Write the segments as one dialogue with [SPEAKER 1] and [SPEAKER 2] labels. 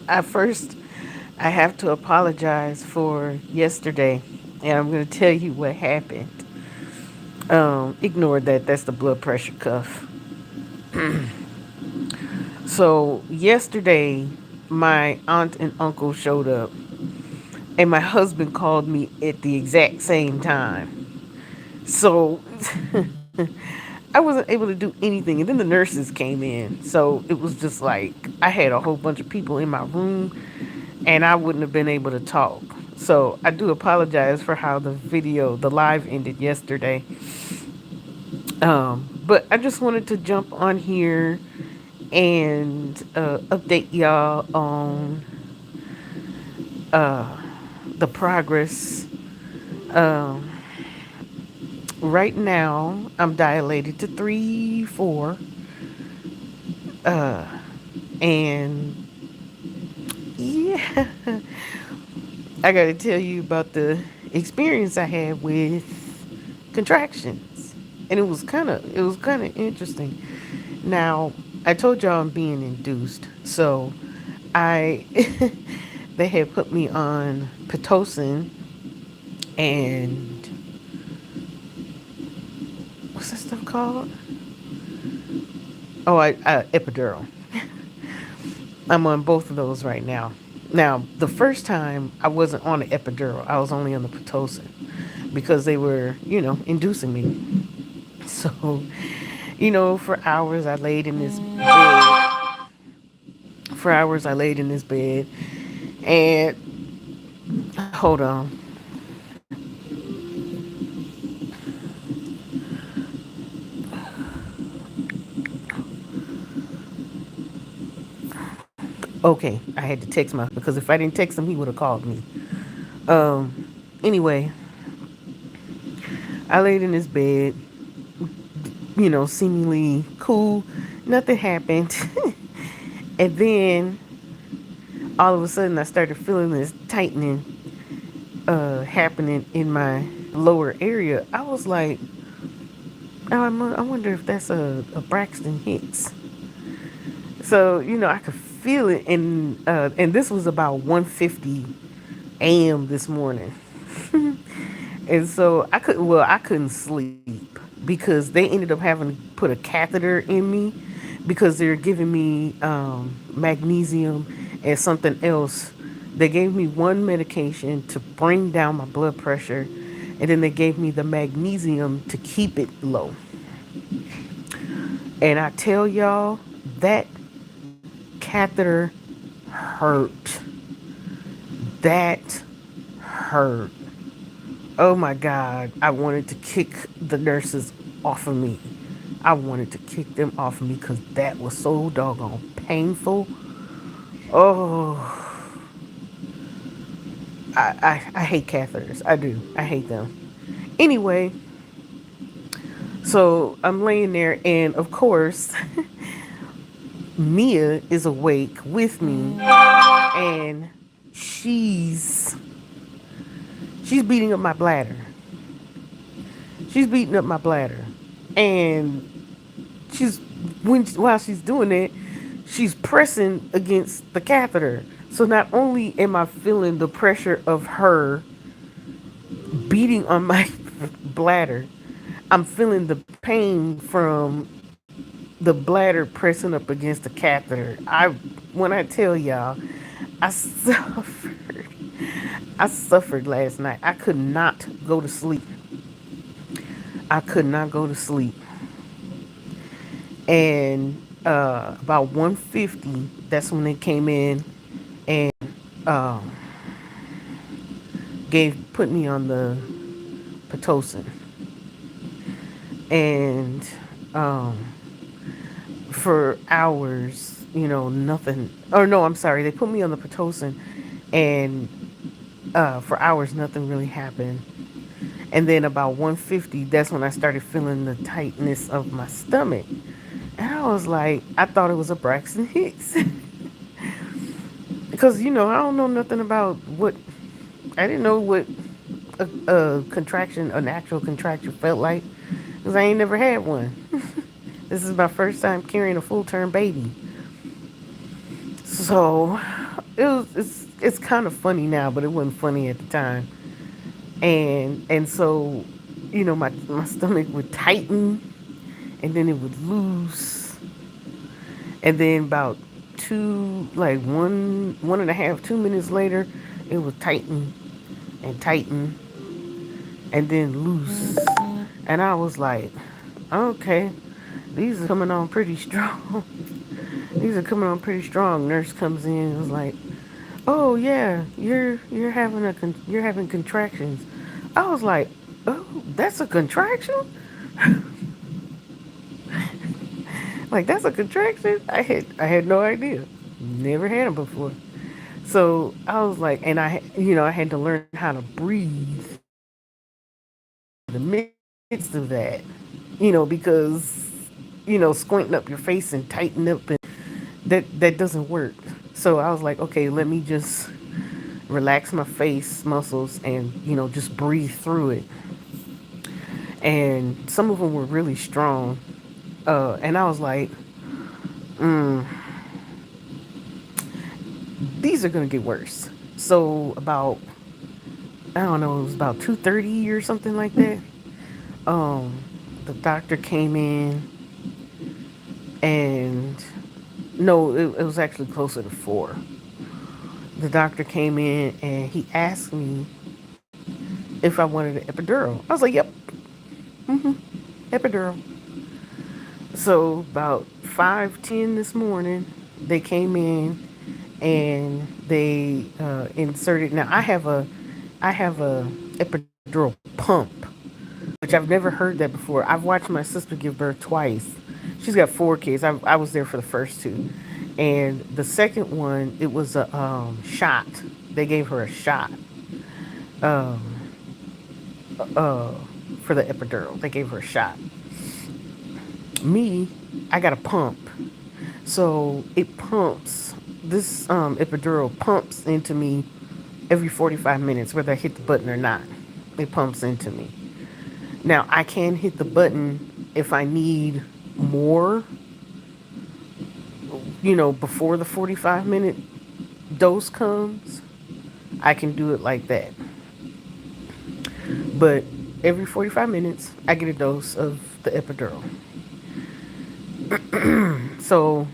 [SPEAKER 1] At first, I have to apologize for yesterday, and I'm going to tell you what happened. Ignore that. That's the blood pressure cuff. So, yesterday, my aunt and uncle showed up, and my husband called me at the exact same time. So, I wasn't able to do anything. And then the nurses came in. So, it was just like I had a whole bunch of people in my room and I wouldn't have been able to talk. So I do apologize for how the live ended yesterday. But I just wanted to jump on here and update y'all on uh, the progress. Um, right now, I'm dilated to 3, 4, uh, and yeah, I got to tell you about the experience I had with contractions, and it was kind of interesting. Now, I told y'all I'm being induced, so I they had put me on pitocin and what's that stuff called? Oh, I epidural. I'm on both of those right now. Now, the first time I wasn't on the epidural, I was only on the pitocin because they were, inducing me. So, for hours I laid in this bed. For hours I laid in this bed, and hold on. Okay, I had to text my because if I didn't text him, he would have called me. Anyway, I laid in this bed, seemingly cool. Nothing happened. And then all of a sudden I started feeling this tightening happening in my lower area. I was like, oh, I wonder if that's a Braxton Hicks. So, I could feel it, and this was about 1:50 a.m. this morning. And so I couldn't sleep because they ended up having to put a catheter in me because they're giving me magnesium and something else. They gave me one medication to bring down my blood pressure, and then they gave me the magnesium to keep it low. And I tell y'all, that catheter hurt. That hurt. Oh my God. I wanted to kick the nurses off of me. I wanted to kick them off of me because that was so doggone painful. Oh, I hate catheters. I do. I hate them. Anyway, so I'm laying there, and of course, Mia is awake with me, and she's she's beating up my bladder. She's beating up my bladder, and she's while she's doing it, she's pressing against the catheter. So not only am I feeling the pressure of her beating on my bladder, I'm feeling the pain from the bladder pressing up against the catheter. When I tell y'all, I suffered. I suffered last night. I could not go to sleep. I could not go to sleep. And about 1:50, that's when they came in and um, gave put me on the pitocin. And um, for hours, nothing. Or no, I'm sorry. They put me on the pitocin, and for hours, nothing really happened. And then about 1:50, that's when I started feeling the tightness of my stomach. And I was like, I thought it was a Braxton Hicks. Because, I don't know nothing about I didn't know what an actual contraction felt like. Because I ain't never had one. This is my first time carrying a full term baby. So it's kind of funny now, but it wasn't funny at the time. And so, my stomach would tighten, and then it would loose, and then about one and a half, 2 minutes later, it would tighten and tighten, and then loose. And I was like, okay, these are coming on pretty strong. These are coming on pretty strong. Nurse comes in and was like, "Oh yeah, you're having contractions." I was like, "Oh, that's a contraction? Like that's a contraction?" I had no idea. Never had them before. So I was like, and I had to learn how to breathe in the midst of that, because squinting up your face and tighten up, and that doesn't work. So I was like, okay, let me just relax my face muscles and just breathe through it. And some of them were really strong, and I was like, these are gonna get worse. So about, I don't know, it was about 2:30 or something like that. um the doctor came in, and no, it was actually closer to 4. The doctor came in and he asked me if I wanted an epidural. I was like, yep, epidural. So about 5:10 this morning, they came in and they inserted. Now I have a epidural pump, which I've never heard that before. I've watched my sister give birth twice. She's got 4 kids. I was there for the first two, and the second one, it was a shot. They gave her a shot um, uh, for the epidural. They gave her a shot. Me, I got a pump. So it pumps, this epidural pumps into me every 45 minutes, whether I hit the button or not. It pumps into me. Now, I can hit the button if I need more, before the 45-minute dose comes. I can do it like that. But every 45 minutes, I get a dose of the epidural. So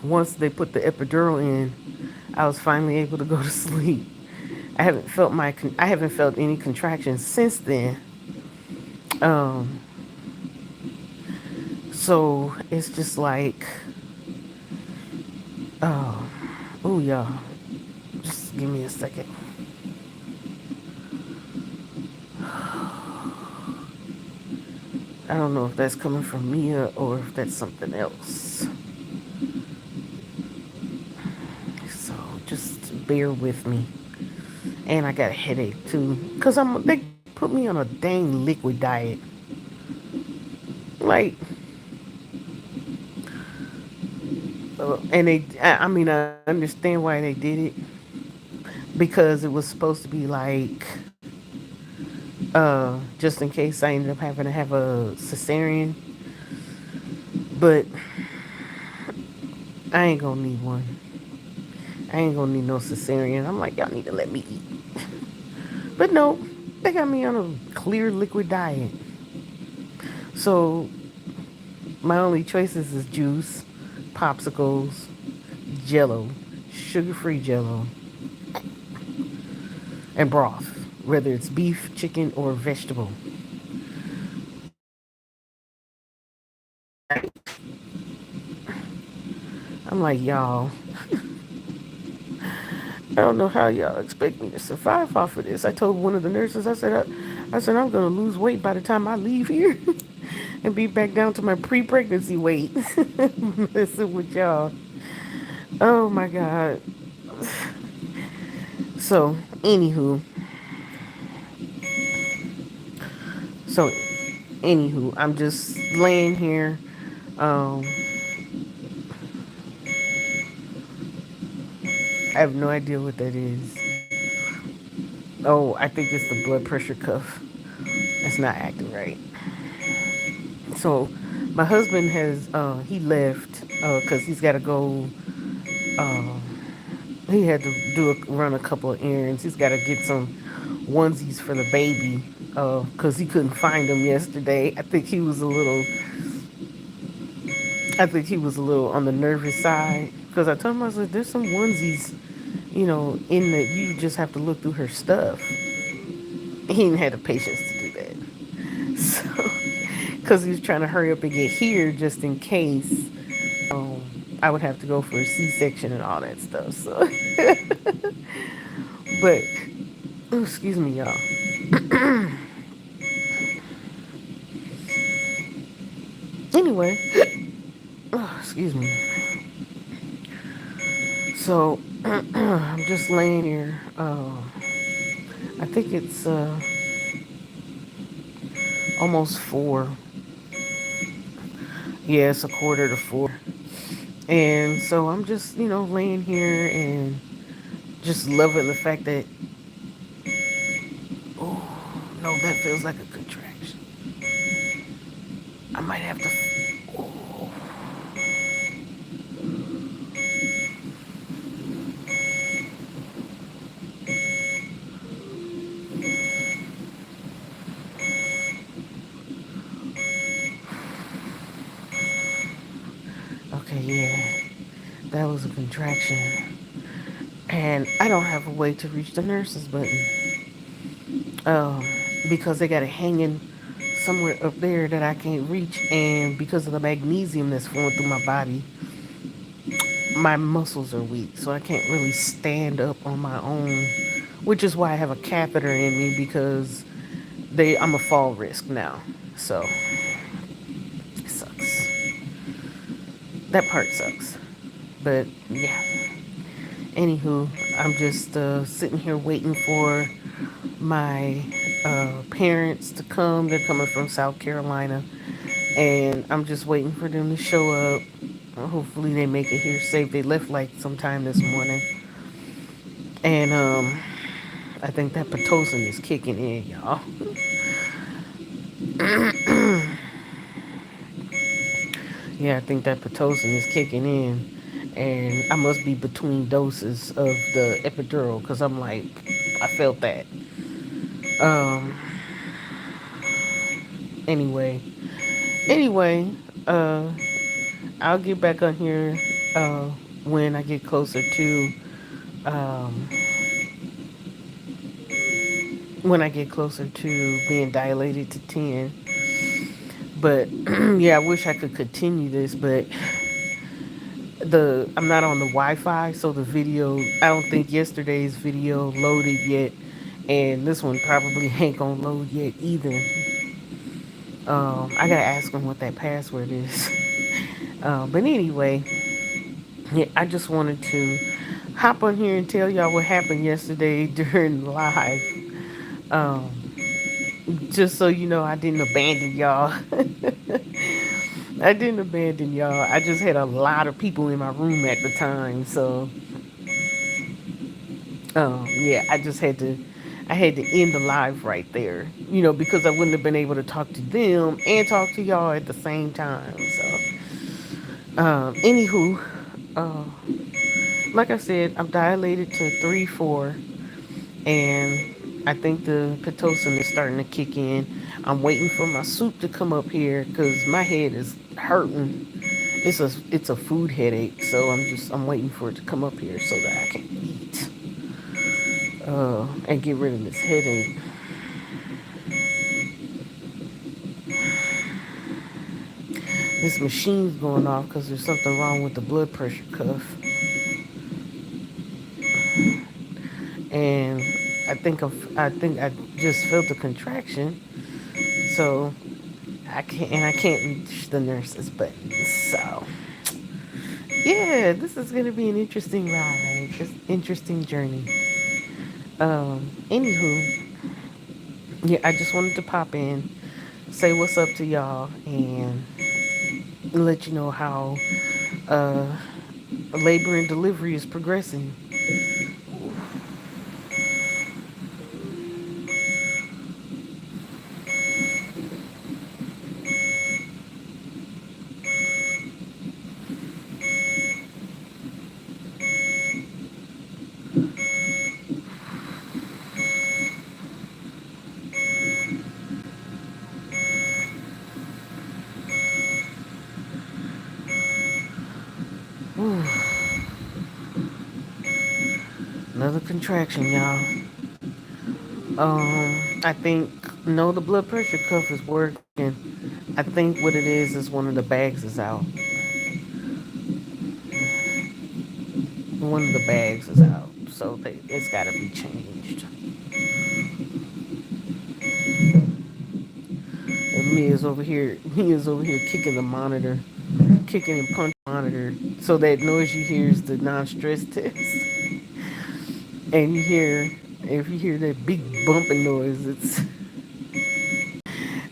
[SPEAKER 1] once they put the epidural in, I was finally able to go to sleep. I haven't felt any contractions since then. Um, so it's just like, oh, oh y'all, just give me a second. I don't know if that's coming from Mia or if that's something else. So just bear with me. And I got a headache too, cause they put me on a dang liquid diet. Like, and I mean, I understand why they did it, because it was supposed to be like, just in case I ended up having to have a cesarean, but I ain't gonna need one. I ain't gonna need no cesarean. I'm like, y'all need to let me eat. But no, they got me on a clear liquid diet. So my only choices is juice, popsicles, jello, sugar-free jello, and broth, whether it's beef, chicken, or vegetable. I'm like, y'all, I don't know how y'all expect me to survive off of this. I told one of the nurses, I said, I'm gonna lose weight by the time I leave here and be back down to my pre-pregnancy weight. Messing with y'all. Oh my God. So, anywho, so I'm just laying here. Um, I have no idea what that is. Oh, I think it's the blood pressure cuff. It's not acting right. So, my husband has he left because he's got to go. Um, he had to run a couple of errands. He's got to get some onesies for the baby because he couldn't find them yesterday. I think he was a little on the nervous side because I told him, I was like, "There's some onesies, in the. You just have to look through her stuff." He didn't have the patience to do that, so because he was trying to hurry up and get here just in case I would have to go for a C-section and all that stuff. So, but oh, excuse me, y'all. Anyway, oh, excuse me. So I'm just laying here. I think it's almost 4. Yeah, it's a quarter to 4. And so I'm just, laying here and just loving the fact that, oh, no, that feels like a contraction. I might have to, oh, okay, yeah, that was a contraction. And I don't have a way to reach the nurse's button um, because they got it hanging somewhere up there that I can't reach. And because of the magnesium that's flowing through my body, my muscles are weak, so I can't really stand up on my own, which is why I have a catheter in me because I'm a fall risk now. So it sucks. That part sucks. But yeah. Anywho, I'm just sitting here waiting for my parents to come. They're coming from South Carolina, and I'm just waiting for them to show up. Hopefully, they make it here safe. They left like sometime this morning, and I think that pitocin is kicking in, y'all. Yeah, I think that pitocin is kicking in, and I must be between doses of the epidural because I'm like, I felt that. Um. Anyway, anyway, uh, I'll get back on here uh when I get closer to um being dilated to 10. But yeah, I wish I could continue this, but I'm not on the Wi-Fi, so the video, I don't think yesterday's video loaded yet, and this one probably ain't gonna load yet either. I gotta ask them what that password is. But anyway, yeah, I just wanted to hop on here and tell y'all what happened yesterday during live. Um, just so you know, I didn't abandon y'all. I didn't abandon y'all. I just had a lot of people in my room at the time, so yeah, I had to end the live right there, because I wouldn't have been able to talk to them and talk to y'all at the same time. So, anywho, uh, like I said, I'm dilated to 3-4, and I think the pitocin is starting to kick in. I'm waiting for my soup to come up here because my head is hurting. It's a food headache, so I'm waiting for it to come up here so that I can eat and get rid of this headache. This machine's going off because there's something wrong with the blood pressure cuff, and I think I just felt a contraction, so I can't reach the nurse's button. So yeah, this is gonna be an interesting ride, just interesting journey. Anywho, yeah, I just wanted to pop in, say what's up to y'all, and let you know how uh, labor and delivery is progressing. Whew. Another contraction, y'all. I think no, the blood pressure cuff is working. I think what it is one of the bags is out. One of the bags is out, so it's got to be changed. And Mia's over here kicking the monitor, kicking and punching the monitor, so that noise you hear is the non-stress test. And if you hear that big bumping noise, it's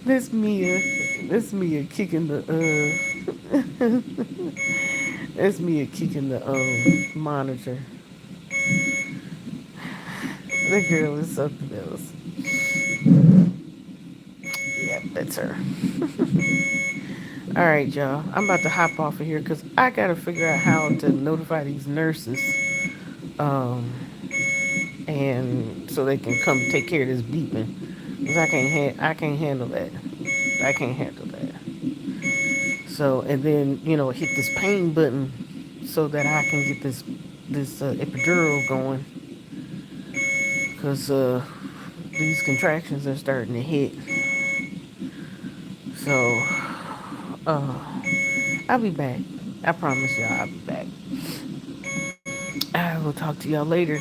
[SPEAKER 1] that's Mia. That's Mia kicking the that's Mia kicking the monitor. That girl is something else. Yeah, that's her. All right, y'all. I'm about to hop off of here because I gotta figure out how to notify these nurses, um, and so they can come take care of this beeping. Cause I can't handle that. I can't handle that. So and then hit this pain button so that I can get this epidural going. Cause these contractions are starting to hit. So I'll be back. I promise y'all I'll be back. I will talk to y'all later.